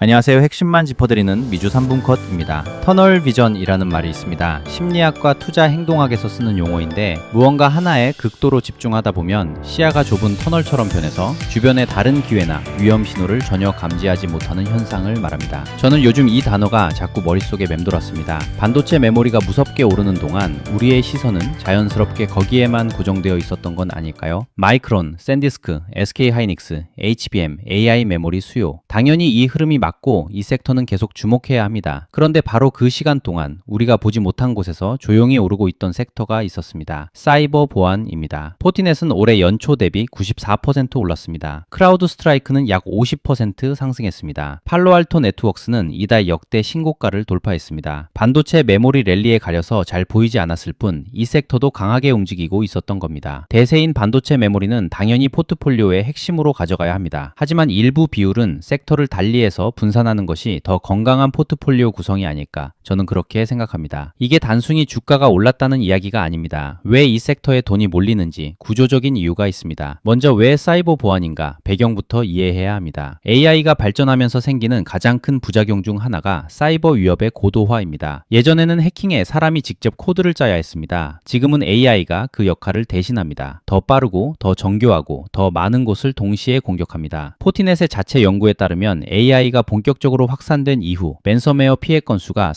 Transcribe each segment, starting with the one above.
안녕하세요. 핵심만 짚어드리는 미주 3분컷입니다. 터널 비전이라는 말이 있습니다. 심리학과 투자 행동학에서 쓰는 용어인데 무언가 하나에 극도로 집중하다 보면 시야가 좁은 터널처럼 변해서 주변의 다른 기회나 위험 신호를 전혀 감지하지 못하는 현상을 말합니다. 저는 요즘 이 단어가 자꾸 머릿속에 맴돌았습니다. 반도체 메모리가 무섭게 오르는 동안 우리의 시선은 자연스럽게 거기에만 고정되어 있었던 건 아닐까요? 마이크론, 샌디스크, SK하이닉스, HBM, AI 메모리 수요. 당연히 이 흐름이 맞고 이 섹터는 계속 주목해야 합니다. 그런데 바로 그 시간 동안 우리가 보지 못한 곳에서 조용히 오르고 있던 섹터가 있었습니다. 사이버 보안입니다. 포티넷은 올해 연초 대비 94% 올랐습니다. 크라우드 스트라이크는 약 50% 상승했습니다. 팔로알토 네트워크스는 이달 역대 신고가를 돌파했습니다. 반도체 메모리 랠리에 가려서 잘 보이지 않았을 뿐 이 섹터도 강하게 움직이고 있었던 겁니다. 대세인 반도체 메모리는 당연히 포트폴리오의 핵심으로 가져가야 합니다. 하지만 일부 비율은 섹터를 달리해서 분산하는 것이 더 건강한 포트폴리오 구성이 아닐까 저는 그렇게 생각합니다. 이게 단순히 주가가 올랐다는 이야기가 아닙니다. 왜 이 섹터에 돈이 몰리는지 구조적인 이유가 있습니다. 먼저 왜 사이버 보안인가 배경부터 이해해야 합니다. AI가 발전하면서 생기는 가장 큰 부작용 중 하나가 사이버 위협의 고도화입니다. 예전에는 해킹에 사람이 직접 코드를 짜야 했습니다. 지금은 AI가 그 역할을 대신합니다. 더 빠르고 더 정교하고 더 많은 곳을 동시에 공격합니다. 포티넷의 자체 연구에 따르면 AI가 본격적으로 확산된 이후 랜섬웨어 피해 건수가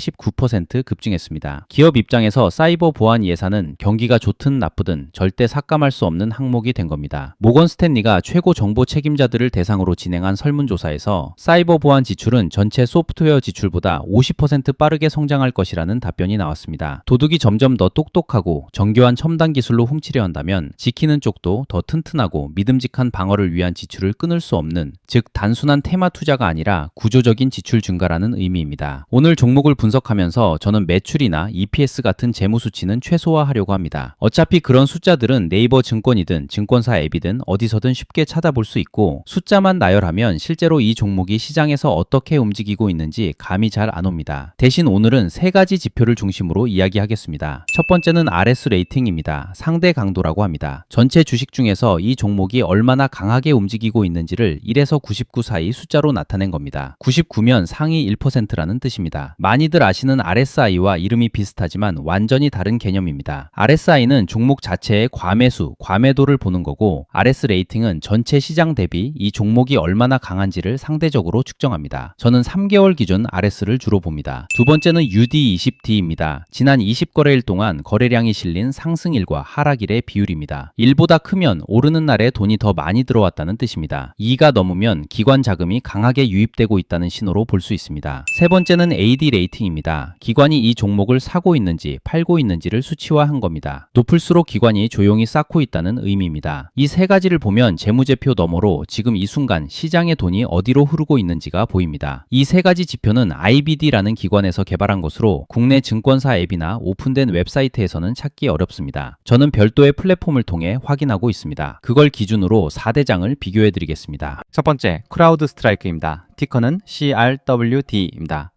389% 급증했습니다. 기업 입장에서 사이버 보안 예산은 경기가 좋든 나쁘든 절대 삭감할 수 없는 항목이 된 겁니다. 모건 스탠리가 최고 정보 책임자들을 대상으로 진행한 설문조사에서 사이버 보안 지출은 전체 소프트웨어 지출보다 50% 빠르게 성장할 것이라는 답변이 나왔습니다. 도둑이 점점 더 똑똑하고 정교한 첨단 기술로 훔치려 한다면 지키는 쪽도 더 튼튼하고 믿음직한 방어를 위한 지출을 끊을 수 없는, 즉 단순한 테마 투자가 아니라 구조적인 지출 증가라는 의미입니다. 오늘 종목을 분석하면서 저는 매출이나 EPS 같은 재무 수치는 최소화하려고 합니다. 어차피 그런 숫자들은 네이버 증권이든 증권사 앱이든 어디서든 쉽게 찾아볼 수 있고 숫자만 나열하면 실제로 이 종목이 시장에서 어떻게 움직이고 있는지 감이 잘 안 옵니다. 대신 오늘은 세 가지 지표를 중심으로 이야기하겠습니다. 첫 번째는 RS 레이팅입니다. 상대 강도라고 합니다. 전체 주식 중에서 이 종목이 얼마나 강하게 움직이고 있는지를 1에서 99 사이 숫자로 나타낸 겁니다. 99면 상위 1%라는 뜻입니다. 많이들 아시는 RSI와 이름이 비슷하지만 완전히 다른 개념입니다. RSI는 종목 자체의 과매수, 과매도를 보는 거고 RS 레이팅은 전체 시장 대비 이 종목이 얼마나 강한지를 상대적으로 측정합니다. 저는 3개월 기준 RS를 주로 봅니다. 두 번째는 UD20D입니다. 지난 20거래일 동안 거래량이 실린 상승일과 하락일의 비율입니다. 1보다 크면 오르는 날에 돈이 더 많이 들어왔다는 뜻입니다. 2가 넘으면 기관 자금이 강하게 유입되고 있다는 신호로 볼 수 있습니다. 세 번째는 AD 레이팅입니다. 기관이 이 종목을 사고 있는지 팔고 있는지를 수치화한 겁니다. 높을수록 기관이 조용히 쌓고 있다는 의미입니다. 이 세 가지를 보면 재무제표 너머로 지금 이 순간 시장의 돈이 어디로 흐르고 있는지가 보입니다. 이 세 가지 지표는 IBD라는 기관에서 개발한 것으로 국내 증권사 앱이나 오픈된 웹사이트에서는 찾기 어렵습니다. 저는 별도의 플랫폼을 통해 확인하고 있습니다. 그걸 기준으로 4대장을 비교해 드리겠습니다. 첫 번째, 크라우드 스트라이크입니다. 티커는 CRWD입니다.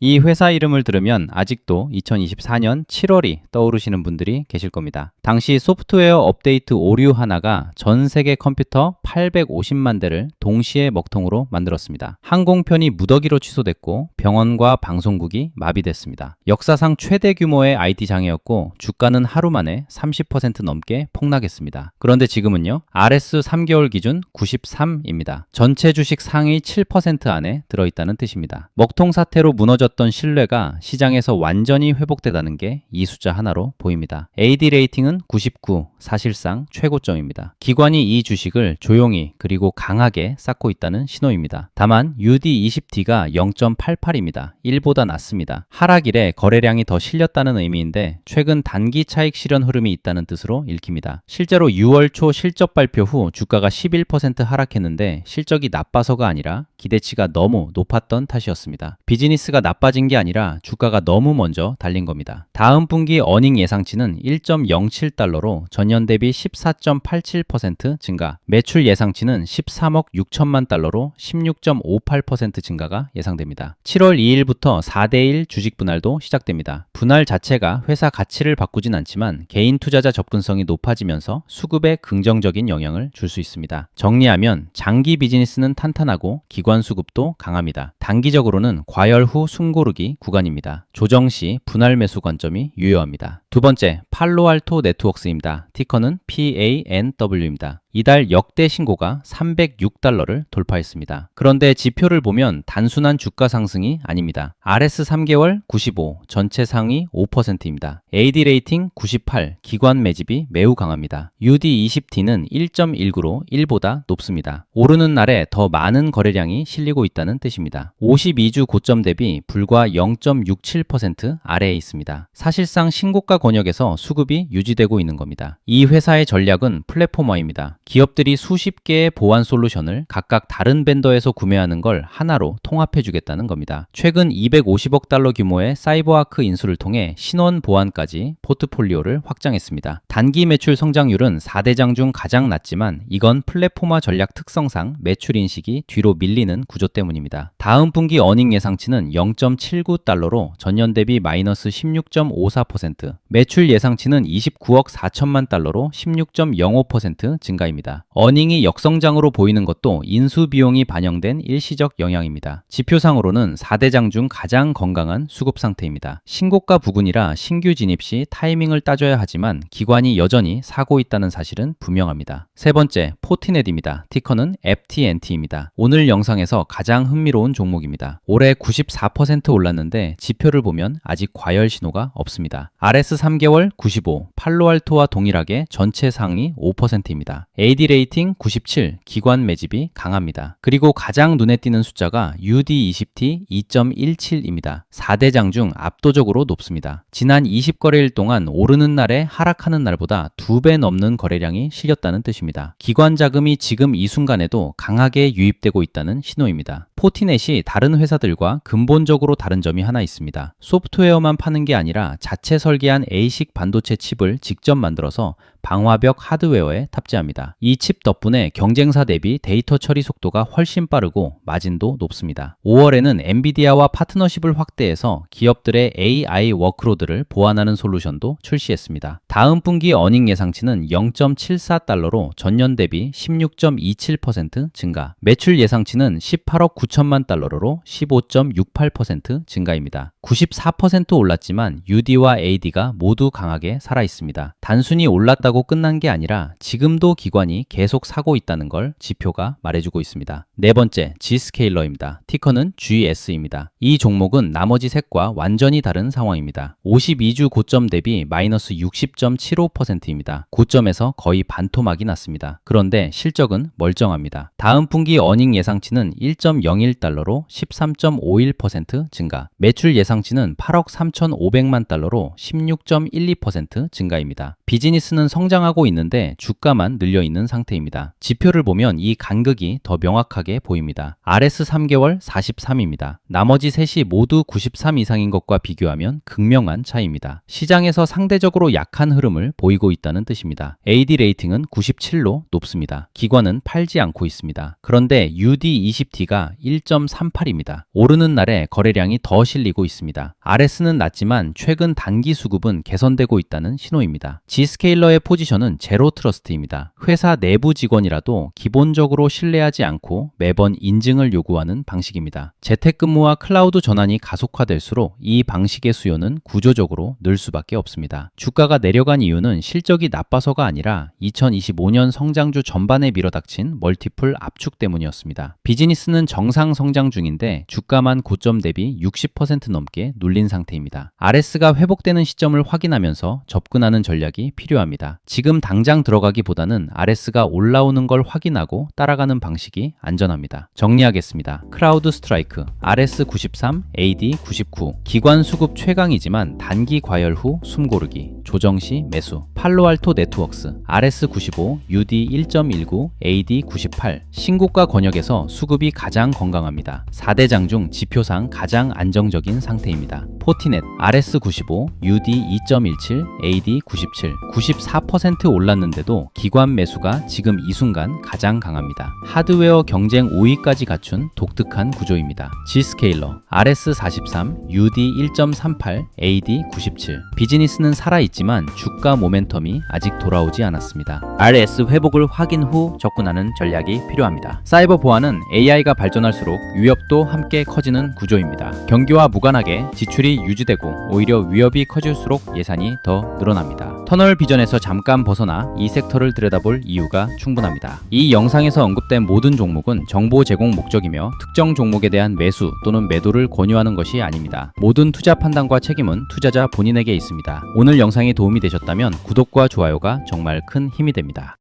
이 회사 이름을 들으면 아직도 2024년 7월이 떠오르시는 분들이 계실 겁니다. 당시 소프트웨어 업데이트 오류 하나가 전 세계 컴퓨터 850만 대를 동시에 먹통으로 만들었습니다. 항공편이 무더기로 취소됐고 병원과 방송국이 마비됐습니다. 역사상 최대 규모의 IT 장애였고 주가는 하루 만에 30% 넘게 폭락했습니다. 그런데 지금은요, RS 3개월 기준 93입니다. 전체 주식 상위 7% 안에 들어있다는 뜻입니다. 먹통 사태로 무너졌던 신뢰가 시장에서 완전히 회복되다는 게 이 숫자 하나로 보입니다. AD 레이팅은 99, 사실상 최고점입니다. 기관이 이 주식을 조용히 그리고 강하게 쌓고 있다는 신호입니다. 다만 UD20D가 0.88입니다. 1보다 낮습니다. 하락일에 거래량이 더 실렸다는 의미인데 최근 단기 차익 실현 흐름이 있다는 뜻으로 읽힙니다. 실제로 6월 초 실적 발표 후 주가가 11% 하락했는데 실적이 나빠서가 아니라 기대치가 너무 높았던 탓이었습니다. 비즈니스가 나빠진 게 아니라 주가가 너무 먼저 달린 겁니다. 다음 분기 어닝 예상치는 1.07달러로 전년 대비 14.87% 증가, 매출 예상치는 13억 6천만 달러로 16.58% 증가가 예상됩니다. 7월 2일부터 4대1 주식 분할도 시작됩니다. 분할 자체가 회사 가치를 바꾸진 않지만 개인 투자자 접근성이 높아지면서 수급에 긍정적인 영향을 줄 수 있습니다. 정리하면 장기 비즈니스는 탄탄하고 기관 수급도 강합니다. 단기적으로는 과열 후 숨고르기 구간입니다. 조정 시 분할 매수 관점이 유효합니다. 두 번째, 팔로알토 네트워크스입니다. 티커는 PANW입니다. 이달 역대 신고가 306달러를 돌파했습니다. 그런데 지표를 보면 단순한 주가 상승이 아닙니다. RS 3개월 95, 전체 상위 5%입니다. AD 레이팅 98, 기관 매집이 매우 강합니다. UD 20T는 1.19로 1보다 높습니다. 오르는 날에 더 많은 거래량이 실리고 있다는 뜻입니다. 52주 고점 대비 불과 0.67% 아래에 있습니다. 사실상 신고가 권역에서 수급이 유지되고 있는 겁니다. 이 회사의 전략은 플랫포머입니다. 기업들이 수십 개의 보안 솔루션을 각각 다른 벤더에서 구매하는 걸 하나로 통합해 주겠다는 겁니다. 최근 250억 달러 규모의 사이버아크 인수를 통해 신원 보안까지 포트폴리오를 확장했습니다. 단기 매출 성장률은 4대장 중 가장 낮지만 이건 플랫포머 전략 특성상 매출 인식이 뒤로 밀리는 구조 때문입니다. 다음 분기 어닝 예상치는 0.79달러로 전년 대비 마이너스 16.54%, 매출 예상치는 29억 4천만 달러로 16.05% 증가입니다. 어닝이 역성장으로 보이는 것도 인수 비용이 반영된 일시적 영향입니다. 지표상으로는 4대장 중 가장 건강한 수급 상태입니다. 신고가 부근이라 신규 진입 시 타이밍을 따져야 하지만 기관이 여전히 사고 있다는 사실은 분명합니다. 세 번째, 포티넷입니다. 티커는 FTNT입니다. 오늘 영상에서 가장 흥미로운 종목입니다. 올해 94% 올랐는데 지표를 보면 아직 과열 신호가 없습니다. RS 3개월 95, 팔로알토와 동일하게 전체 상위 5%입니다. AD 레이팅 97, 기관 매집이 강합니다. 그리고 가장 눈에 띄는 숫자가 UD20T 2.17입니다. 4대장 중 압도적으로 높습니다. 지난 20거래일 동안 오르는 날에 하락하는 날보다 2배 넘는 거래량이 실렸다는 뜻입니다. 기관 자금이 지금 이 순간에도 강하게 유입되고 있다는 신호입니다. 포티넷이 다른 회사들과 근본적으로 다른 점이 하나 있습니다. 소프트웨어만 파는 게 아니라 자체 설계한 ASIC 반도체 칩을 직접 만들어서 방화벽 하드웨어에 탑재합니다. 이 칩 덕분에 경쟁사 대비 데이터 처리 속도가 훨씬 빠르고 마진도 높습니다. 5월에는 엔비디아와 파트너십을 확대해서 기업들의 AI 워크로드를 보완하는 솔루션도 출시했습니다. 다음 분기 어닝 예상치는 0.74달러로 전년 대비 16.27% 증가, 매출 예상치는 18억 9천만 달러로 15.68% 증가입니다. 94% 올랐지만 UD와 AD가 모두 강하게 살아 있습니다. 단순히 올랐다고 끝난 게 아니라 지금도 기관이 계속 사고 있다는 걸 지표가 말해주고 있습니다. 네 번째, G스케일러입니다. 티커는 GS입니다. 이 종목은 나머지 셋과 완전히 다른 상황입니다. 52주 고점 대비 마이너스 60.75%입니다. 고점에서 거의 반토막이 났습니다. 그런데 실적은 멀쩡합니다. 다음 분기 어닝 예상치는 1.01달러로 13.51% 증가, 매출 예상치는 8억 3,500만 달러로 16.12% 증가입니다. 비즈니스는 성장하고 있는데 주가만 늘려 있는 상태입니다. 지표를 보면 이 간극이 더 명확하게 보입니다. RS 3개월 43입니다. 나머지 셋이 모두 93 이상인 것과 비교하면 극명한 차이입니다. 시장에서 상대적으로 약한 흐름을 보이고 있다는 뜻입니다. AD 레이팅은 97로 높습니다. 기관은 팔지 않고 있습니다. 그런데 UD20T가 1.38입니다. 오르는 날에 거래량이 더 실리고 있습니다. RS는 낮지만 최근 단기 수급은 개선되고 있다는 신호입니다. G스케일러의 포지션은 제로 트러스트입니다. 회사 내부 직원이라도 기본적으로 신뢰하지 않고 매번 인증을 요구하는 방식입니다. 재택근무와 클라우드 전환이 가속화될수록 이 방식의 수요는 구조적으로 늘 수밖에 없습니다. 주가가 내려간 이유는 실적이 나빠서가 아니라 2025년 성장주 전반에 밀어닥친 멀티플 압축 때문이었습니다. 비즈니스는 정상 성장 중인데 주가만 고점 대비 60% 넘게 눌린 상태입니다. RS가 회복되는 시점을 확인하면서 접근하는 전략이 필요합니다. 지금 당장 들어가기보다는 RS가 올라오는 걸 확인하고 따라가는 방식이 안전합니다. 정리하겠습니다. 크라우드 스트라이크, RS 93, AD 99, 기관 수급 최강이지만 단기 과열 후 숨고르기. 조정 시 매수. 팔로알토 네트워크스 RS95, UD 1.19, AD 98. 신고가 권역에서 수급이 가장 건강합니다. 4대장 중 지표상 가장 안정적인 상태입니다. 포티넷 RS95, UD 2.17, AD 97. 94% 올랐는데도 기관 매수가 지금 이 순간 가장 강합니다. 하드웨어 경쟁 5위까지 갖춘 독특한 구조입니다. G스케일러 RS43, UD 1.38, AD 97. 비즈니스는 살아있지만 주가 모멘텀이 아직 돌아오지 않았습니다. RS 회복을 확인 후 접근하는 전략이 필요합니다. 사이버 보안은 AI가 발전할수록 위협도 함께 커지는 구조입니다. 경기와 무관하게 지출이 유지되고 오히려 위협이 커질수록 예산이 더 늘어납니다. 터널 비전에서 잠깐 벗어나 이 섹터를 들여다볼 이유가 충분합니다. 이 영상에서 언급된 모든 종목은 정보 제공 목적이며 특정 종목에 대한 매수 또는 매도를 권유하는 것이 아닙니다. 모든 투자 판단과 책임은 투자자 본인에게 있습니다. 오늘 영상이 도움이 되셨다면 구독과 좋아요가 정말 큰 힘이 됩니다.